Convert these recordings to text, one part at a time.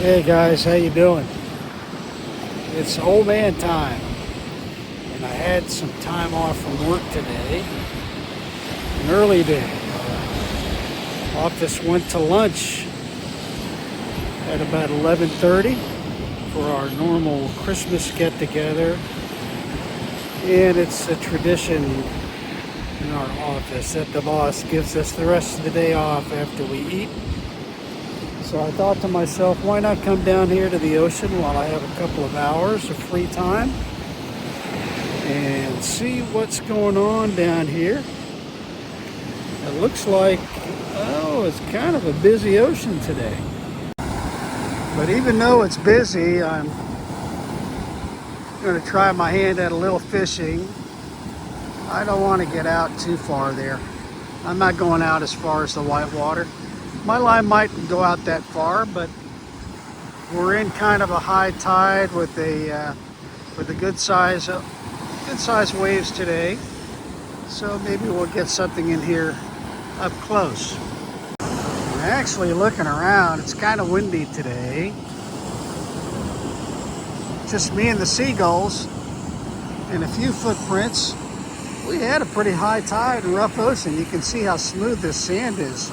Hey guys, how you doing? It's old man time, and I had some time off from work today, an early day. Office went to lunch at about 11:30 for our normal Christmas get-together, and it's a tradition in our office that the boss gives us the rest of the day off after we eat. So I thought to myself, why not come down here to the ocean while I have a couple of hours of free time and see what's going on down here. It looks like, oh, it's kind of a busy ocean today. But even though it's busy, I'm going to try my hand at a little fishing. I don't want to get out too far there. I'm not going out as far as the whitewater. My line might go out that far, but we're in kind of a high tide with a good size waves today. So maybe we'll get something in here up close. I'm actually looking around. It's kind of windy today. Just me and the seagulls and a few footprints. We had a pretty high tide and rough ocean. You can see how smooth this sand is.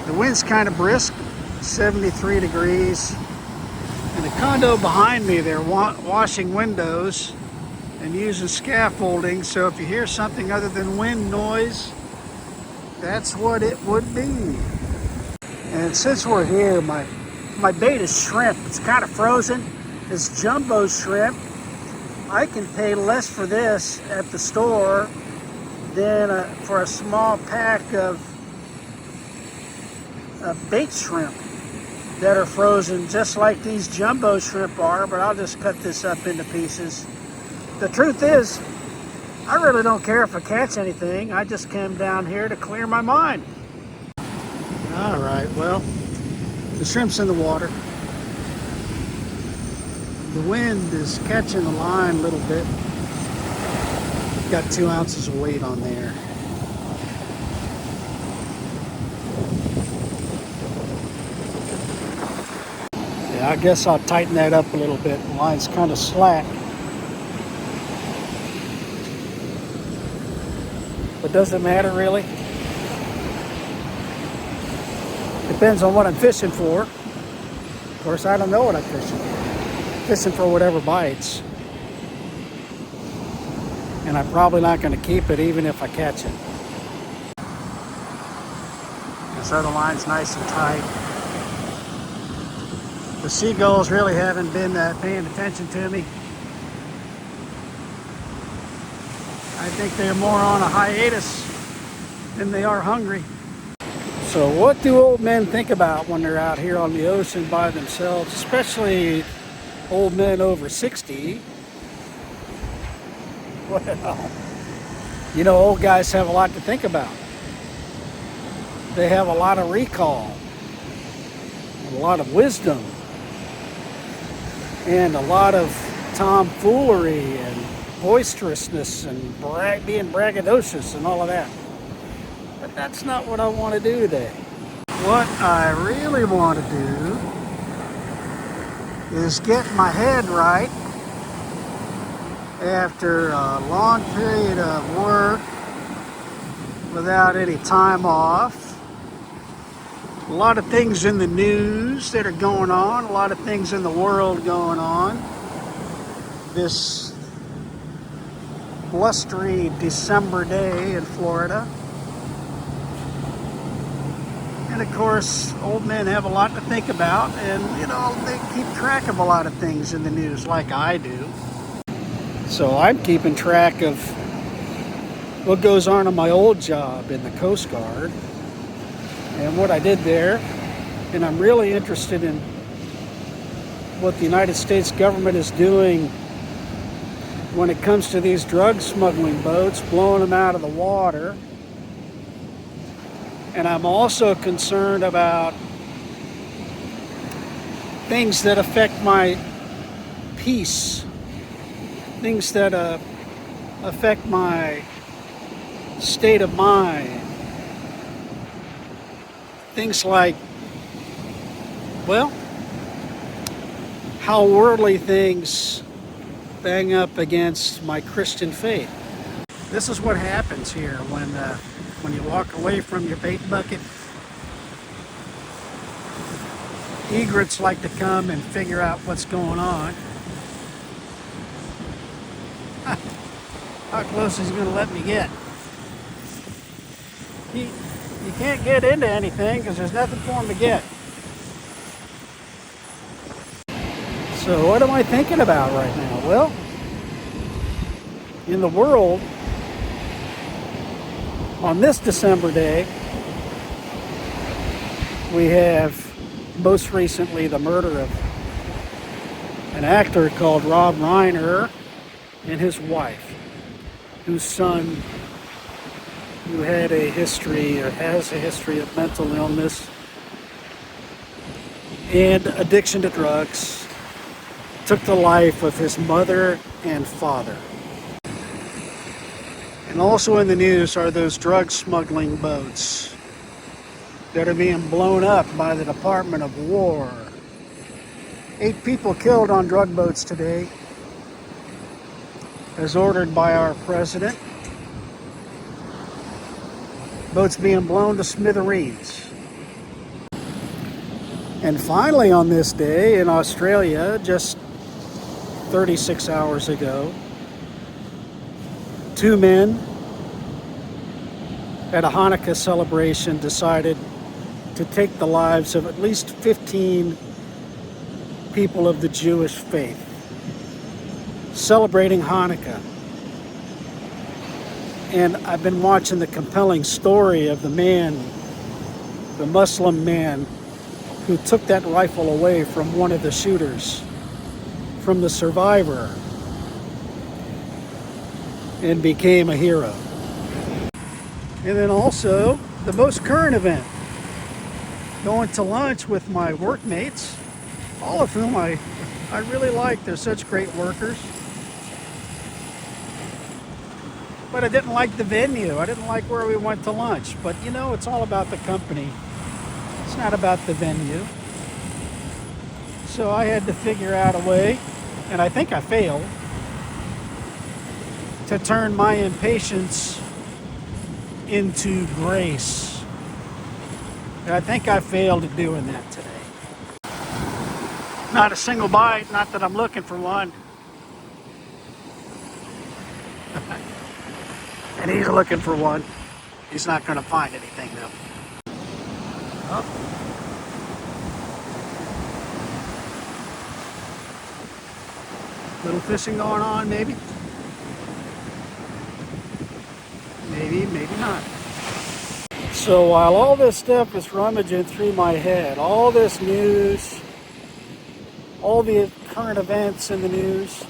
The wind's kind of brisk, 73 degrees. And the condo behind me, they're washing windows and using scaffolding. So if you hear something other than wind noise, that's what it would be. And since we're here, my bait is shrimp. It's kind of frozen. It's jumbo shrimp. I can pay less for this at the store than for a small pack of bait shrimp that are frozen just like these jumbo shrimp are, but I'll just cut this up into pieces. The truth is, I really don't care if I catch anything. I just came down here to clear my mind. All right, well, the shrimp's in the water. The wind is catching the line a little bit. Got 2 ounces of weight on there. I guess I'll tighten that up a little bit. The line's kind of slack. But does it matter really? Depends on what I'm fishing for. Of course, I don't know what I'm fishing for. Fishing for whatever bites. And I'm probably not going to keep it even if I catch it. This other line's nice and tight. The seagulls really haven't been paying attention to me. I think they're more on a hiatus than they are hungry. So what do old men think about when they're out here on the ocean by themselves, especially old men over 60? Well, you know, old guys have a lot to think about. They have a lot of recall, a lot of wisdom, and a lot of tomfoolery and boisterousness and being braggadocious and all of that. But that's not what I want to do today. What I really want to do is get my head right after a long period of work without any time off. A lot of things in the news that are going on, a lot of things in the world going on. This blustery December day in Florida. And of course, old men have a lot to think about, and you know, they keep track of a lot of things in the news like I do. So I'm keeping track of what goes on in my old job in the Coast Guard and what I did there. And I'm really interested in what the United States government is doing when it comes to these drug smuggling boats, blowing them out of the water. And I'm also concerned about things that affect my peace, things that affect my state of mind, Things like, well, how worldly things bang up against my Christian faith. This is what happens here when you walk away from your bait bucket. Egrets like to come and figure out what's going on. How close is he going to let me get? You can't get into anything because there's nothing for him to get. So what am I thinking about right now? Well, in the world, on this December day, we have most recently the murder of an actor called Rob Reiner and his wife, whose son, who had a history or has a history of mental illness and addiction to drugs, took the life of his mother and father. And also in the news are those drug smuggling boats that are being blown up by the Department of War. 8 people killed on drug boats today, as ordered by our president. Boats being blown to smithereens. And finally on this day in Australia, just 36 hours ago, 2 men at a Hanukkah celebration decided to take the lives of at least 15 people of the Jewish faith, celebrating Hanukkah. And I've been watching the compelling story of the man, the Muslim man, who took that rifle away from one of the shooters, from the survivor, and became a hero. And then also the most current event, going to lunch with my workmates, all of whom I really like. They're such great workers. But I didn't like the venue. I didn't like where we went to lunch. But you know, it's all about the company. It's not about the venue. So I had to figure out a way, and I think I failed, to turn my impatience into grace. And I think I failed at doing that today. Not a single bite, not that I'm looking for one. And he's looking for one. He's not going to find anything though. Oh. Little fishing going on, maybe. Maybe not. So while all this stuff is rummaging through my head, all this news, all the current events in the news,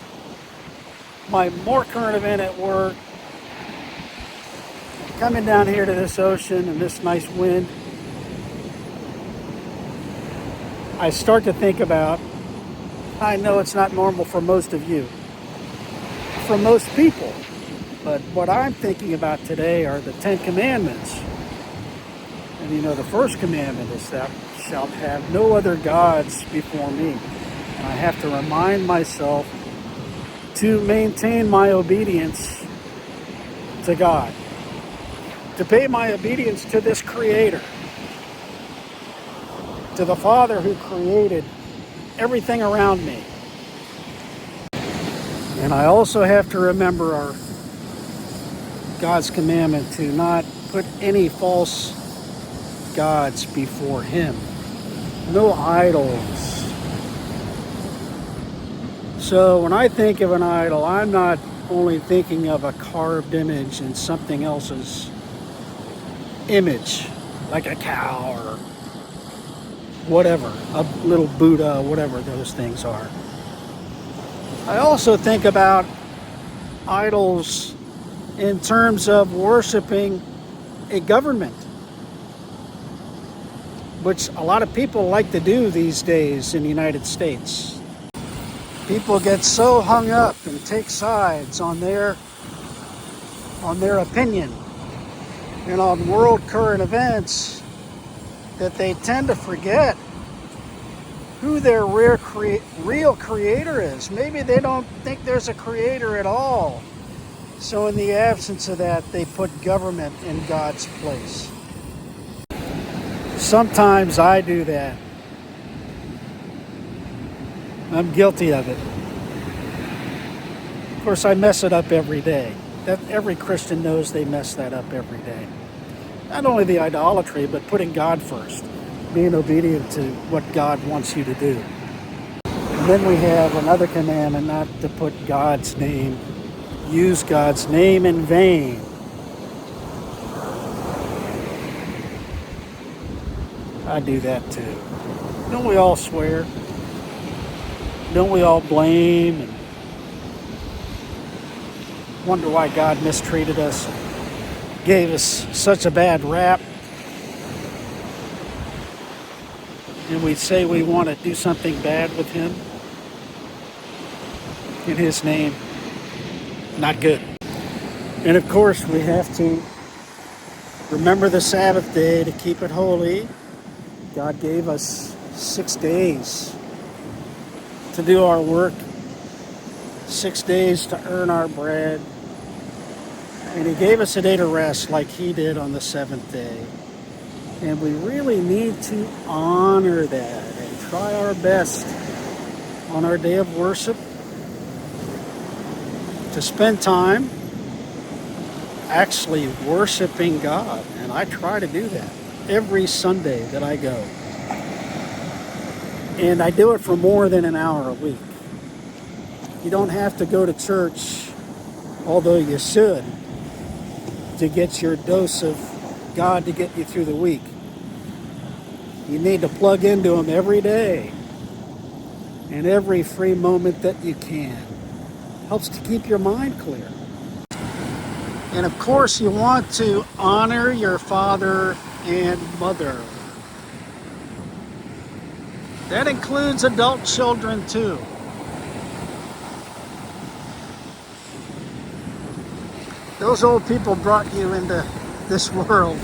my more current event at work, coming down here to this ocean and this nice wind, I start to think about, I know it's not normal for most of you, for most people, but what I'm thinking about today are the 10 Commandments. And you know, the first commandment is that shalt have no other gods before me. And I have to remind myself to maintain my obedience to God, to pay my obedience to this Creator, to the Father who created everything around me. And I also have to remember God's commandment to not put any false gods before Him. No idols. So when I think of an idol, I'm not only thinking of a carved image in something else's image, like a cow or whatever, a little Buddha, whatever those things are. I also think about idols in terms of worshiping a government, which a lot of people like to do these days in the United States. People get so hung up and take sides on their opinion and on world current events that they tend to forget who their real creator is. Maybe they don't think there's a creator at all. So in the absence of that, they put government in God's place. Sometimes I do that. I'm guilty of it. Of course, I mess it up every day. That every Christian knows they mess that up every day. Not only the idolatry, but putting God first, being obedient to what God wants you to do. And then we have another commandment, not to put God's name, use God's name in vain. I do that too. Don't we all swear? Don't we all blame and wonder why God mistreated us, gave us such a bad rap? And we say we want to do something bad with Him in His name. Not good. And of course, we have to remember the Sabbath day to keep it holy. God gave us 6 days to do our work, 6 days to earn our bread. And He gave us a day to rest like He did on the 7th day. And we really need to honor that and try our best on our day of worship to spend time actually worshiping God. And I try to do that every Sunday that I go. And I do it for more than an hour a week. You don't have to go to church, although you should, to get your dose of God to get you through the week. You need to plug into Him every day and every free moment that you can. Helps to keep your mind clear. And of course, you want to honor your father and mother. That includes adult children too. Those old people brought you into this world.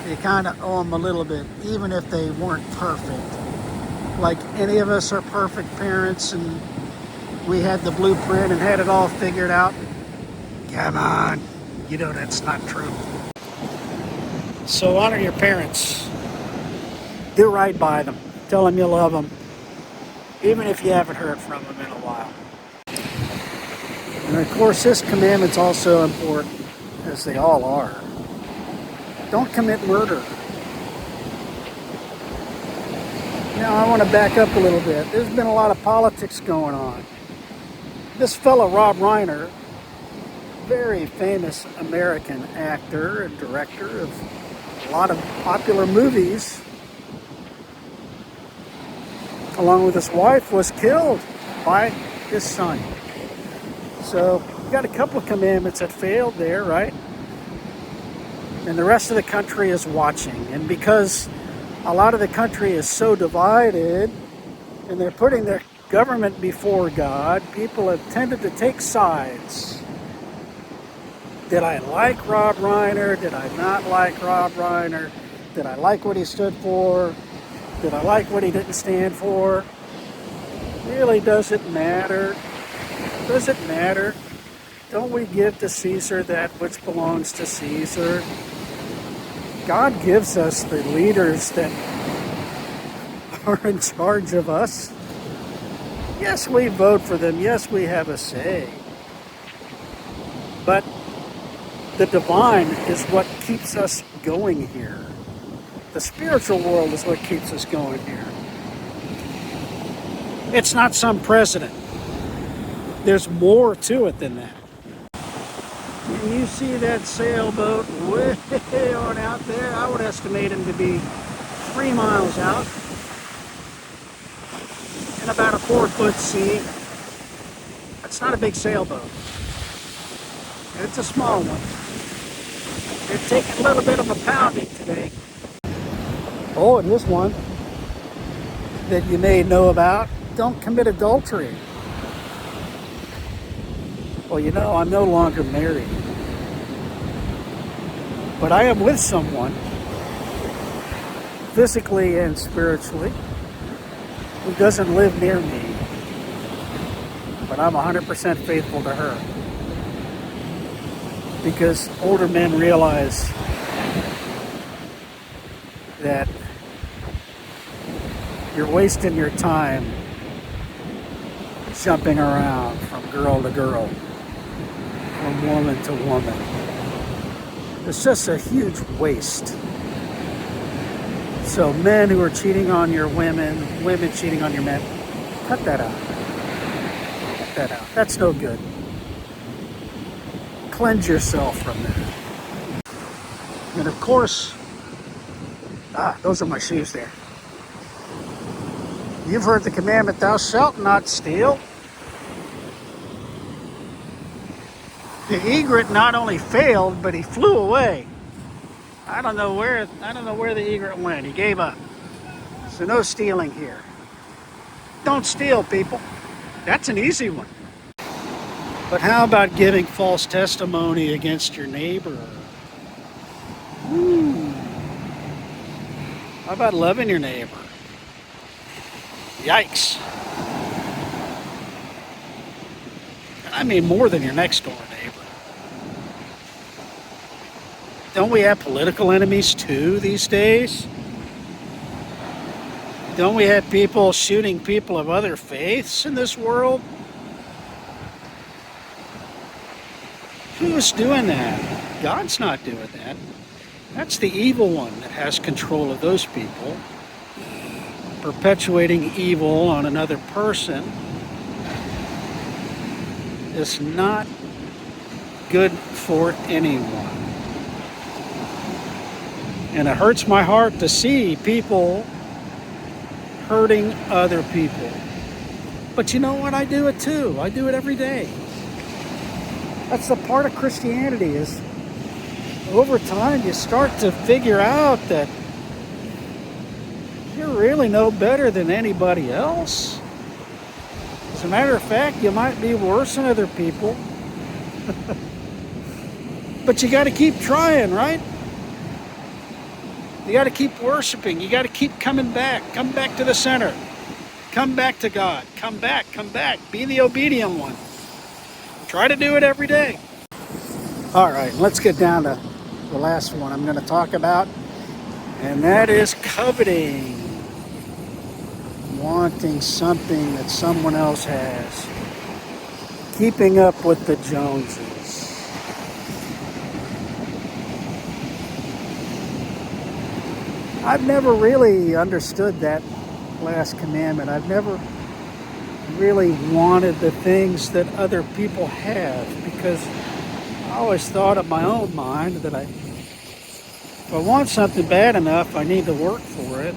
You kind of owe them a little bit, even if they weren't perfect. Like any of us are perfect parents and we had the blueprint and had it all figured out. Come on, you know that's not true. So honor your parents. Do right by them. Tell them you love them, even if you haven't heard from them in a while. And of course, this commandment's also important, as they all are. Don't commit murder. Now, I want to back up a little bit. There's been a lot of politics going on. This fellow, Rob Reiner, very famous American actor and director of a lot of popular movies, along with his wife, was killed by his son. So, you got a couple of commandments that failed there, right? And the rest of the country is watching. And because a lot of the country is so divided, and they're putting their government before God, people have tended to take sides. Did I like Rob Reiner? Did I not like Rob Reiner? Did I like what he stood for? Did I like what he didn't stand for? Really, does it matter? Does it matter? Don't we give to Caesar that which belongs to Caesar? God gives us the leaders that are in charge of us. Yes, we vote for them. Yes, we have a say. But the divine is what keeps us going here. The spiritual world is what keeps us going here. It's not some president. There's more to it than that. When you see that sailboat way on out there, I would estimate him to be 3 miles out in about a 4-foot sea. That's not a big sailboat. It's a small one. They're taking a little bit of a pounding today. Oh, and this one that you may know about: don't commit adultery. Well, you know, I'm no longer married, but I am with someone physically and spiritually, who doesn't live near me, but I'm 100% faithful to her. Because older men realize that you're wasting your time jumping around from girl to girl, from woman to woman. It's just a huge waste. So men who are cheating on your women, women cheating on your men, cut that out. Cut that out. That's no good. Cleanse yourself from that. And of course, those are my shoes there. You've heard the commandment, thou shalt not steal. The egret not only failed, but he flew away. I don't know where the egret went. He gave up. So no stealing here. Don't steal, people. That's an easy one. But how about giving false testimony against your neighbor? How about loving your neighbor? Yikes. I mean more than your next door neighbor. Don't we have political enemies too these days? Don't we have people shooting people of other faiths in this world? Who's doing that? God's not doing that. That's the evil one that has control of those people, perpetuating evil on another person. Is not good for anyone. And it hurts my heart to see people hurting other people. But you know what? I do it too. I do it every day. That's the part of Christianity, is over time you start to figure out that you're really no better than anybody else. As a matter of fact, you might be worse than other people. But you got to keep trying, right? You got to keep worshiping. You got to keep coming back. Come back to the center. Come back to God. Come back. Come back. Be the obedient one. Try to do it every day. All right, let's get down to the last one I'm going to talk about, and that is coveting. Wanting something that someone else has. Keeping up with the Joneses. I've never really understood that last commandment. I've never really wanted the things that other people have, because I always thought in my own mind that if I want something bad enough, I need to work for it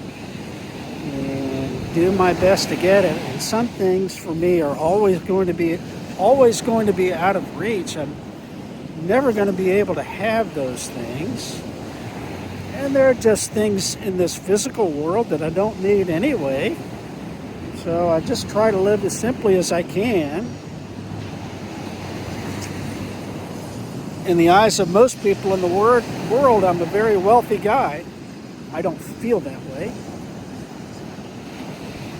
and do my best to get it. And some things for me are always going to be out of reach. I'm never going to be able to have those things. And there are just things in this physical world that I don't need anyway. So I just try to live as simply as I can. In the eyes of most people in the world, I'm a very wealthy guy. I don't feel that way.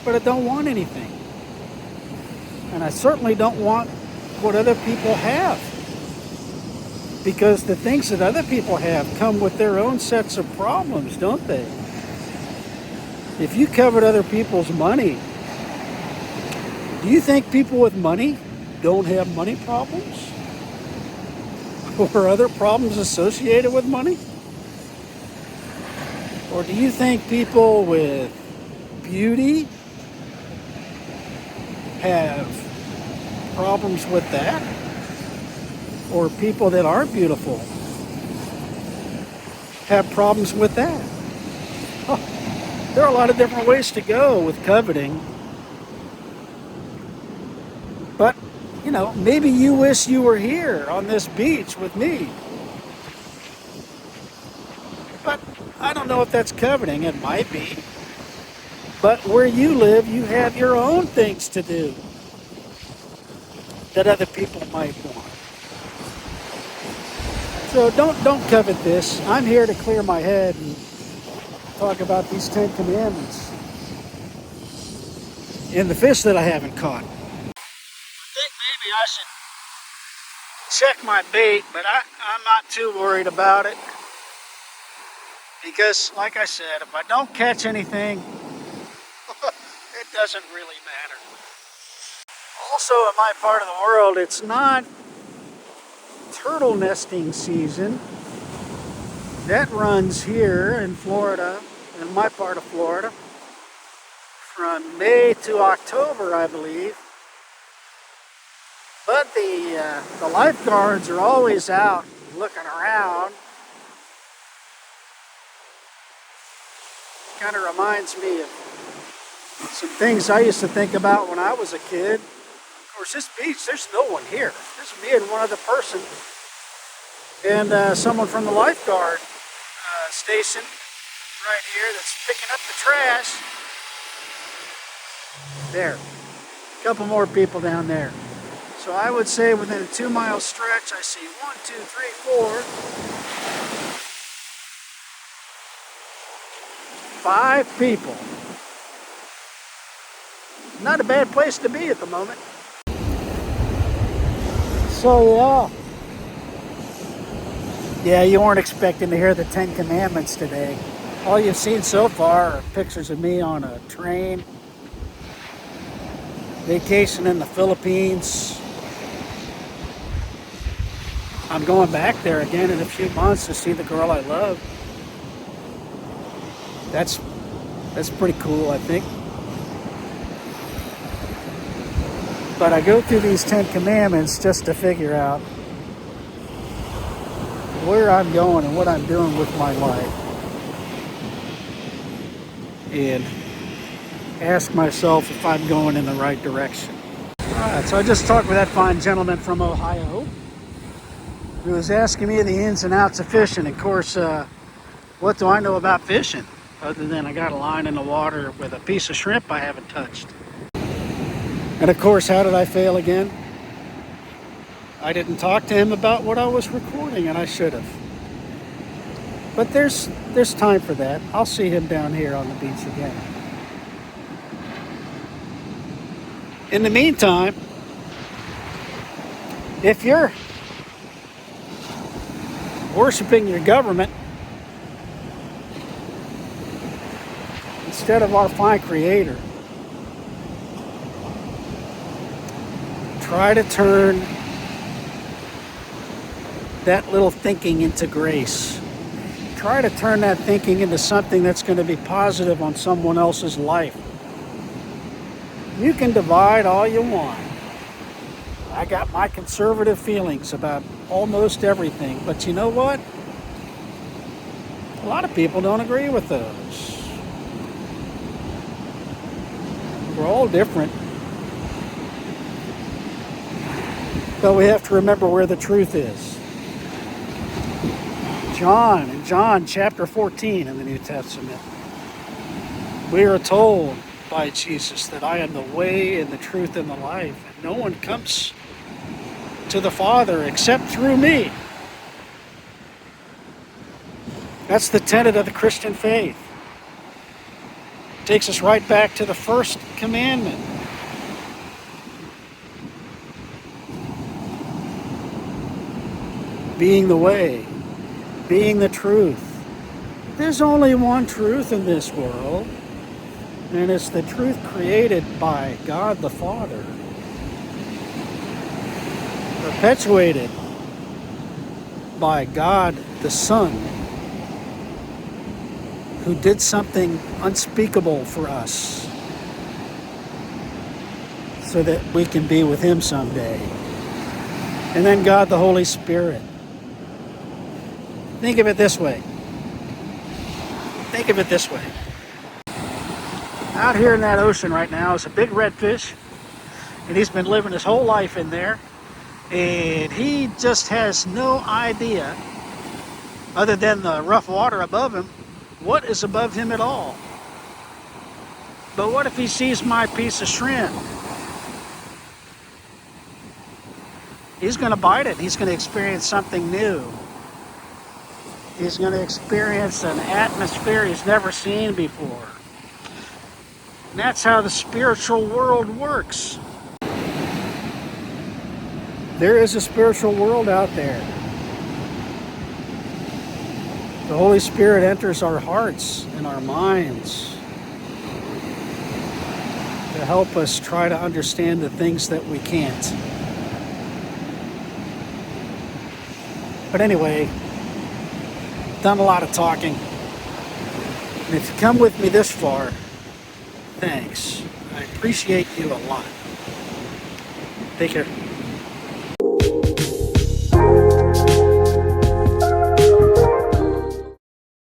But I don't want anything. And I certainly don't want what other people have. Because the things that other people have come with their own sets of problems, don't they? If you covet other people's money, do you think people with money don't have money problems? Or other problems associated with money? Or do you think people with beauty have problems with that? Or people that aren't beautiful have problems with that? Oh, there are a lot of different ways to go with coveting. But, maybe you wish you were here on this beach with me. But I don't know if that's coveting. It might be. But where you live, you have your own things to do that other people might want. So don't covet this. I'm here to clear my head and talk about these 10 commandments and the fish that I haven't caught. I think maybe I should check my bait, but I'm not too worried about it. Because, like I said, if I don't catch anything, it doesn't really matter. Also, in my part of the world, it's not turtle nesting season. That runs here in Florida, in my part of Florida, from May to October, I believe. But the lifeguards are always out looking around. Kind of reminds me of some things I used to think about when I was a kid. Of course, this beach, there's no one here. There's me and one other person, and someone from the lifeguard station right here that's picking up the trash. There. A couple more people down there. So I would say within a 2-mile stretch, I see 1, 2, 3, 4, 5 people. Not a bad place to be at the moment. So yeah, you weren't expecting to hear the 10 Commandments today. All you've seen so far are pictures of me on a train, vacation in the Philippines. I'm going back there again in a few months to see the girl I love. That's pretty cool, I think. But I go through these 10 Commandments just to figure out where I'm going and what I'm doing with my life. And ask myself if I'm going in the right direction. Alright, so I just talked with that fine gentleman from Ohio who was asking me the ins and outs of fishing. Of course, what do I know about fishing? Other than I got a line in the water with a piece of shrimp I haven't touched. And of course, how did I fail again? I didn't talk to him about what I was recording, and I should have. But there's time for that. I'll see him down here on the beach again. In the meantime, if you're worshiping your government instead of our fine Creator, try to turn that little thinking into grace. Try to turn that thinking into something that's going to be positive on someone else's life. You can divide all you want. I got my conservative feelings about almost everything, but you know what? A lot of people don't agree with those. We're all different. But we have to remember where the truth is. In John chapter 14 in the New Testament, we are told by Jesus that I am the way and the truth and the life, and no one comes to the Father except through me. That's the tenet of the Christian faith. It takes us right back to the first commandment. Being the way, being the truth. There's only one truth in this world, and it's the truth created by God the Father, perpetuated by God the Son, who did something unspeakable for us so that we can be with Him someday. And then God the Holy Spirit. Think of it this way. Think of it this way. Out here in that ocean right now is a big redfish, and he's been living his whole life in there, and he just has no idea, other than the rough water above him, what is above him at all. But what if he sees my piece of shrimp? He's going to bite it. He's going to experience something new. he's going to experience an atmosphere he's never seen before. And that's how the spiritual world works. There is a spiritual world out there. The Holy Spirit enters our hearts and our minds to help us try to understand the things that we can't. But anyway, done a lot of talking. And if you come with me this far, thanks. I appreciate you a lot. Take care.